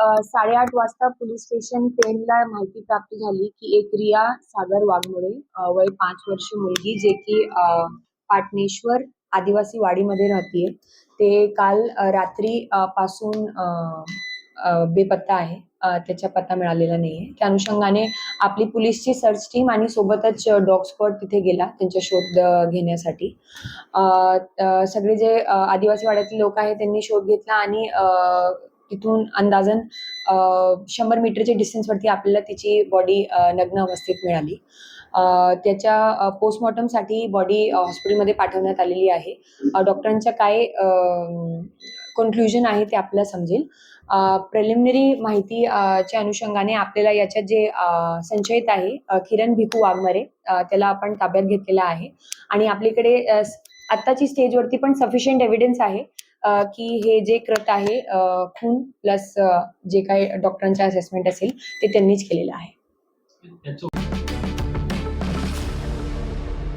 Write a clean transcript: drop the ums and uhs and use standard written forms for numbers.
8:30 वाजता police station पेणला माहिती प्राप्त झाली की एक रिया सागर वाघमोडे वय 5 वर्ष मुलगी जे की पाटणेश्वर आदिवासी वाडीमध्ये राहतीये. ते काल रात्री पासून बेपत्ता आहे. त्याचा पत्ता मिळालेला नाहीये. त्या अनुषंगाने आपली पोलीसची सर्च टीम आणि सोबतच डॉग स्क्वॉड तिथे गेला त्यांचा शोध घेण्यासाठी. सगळे जे आदिवासी वाड्यातले लोक आहेत त्यांनी शोध घेतला आणि तिथून अंदाजन 100 मीटरच्या डिस्टन्सवरती आपल्याला तिची बॉडी नग्न अवस्थेत मिळाली. त्याच्या पोस्टमॉर्टमसाठी बॉडी हॉस्पिटलमध्ये पाठवण्यात आलेली आहे. डॉक्टरांच्या काय कन्क्लुजन आहे ते आपल्याला समजेल. प्रिलिमिनरी माहिती च्या अनुषंगाने आपल्याला याच्यात जे संशयित आहे किरण भिकू वाघमारे त्याला आपण ताब्यात घेतलेला आहे आणि आपल्याकडे आत्ताची स्टेजवरती पण सफिशियंट एव्हिडन्स आहे की हे जे कृत्य आहे खून प्लस जे काही डॉक्टरांचा असेसमेंट असेल ते त्यांनीच केलेलं आहे.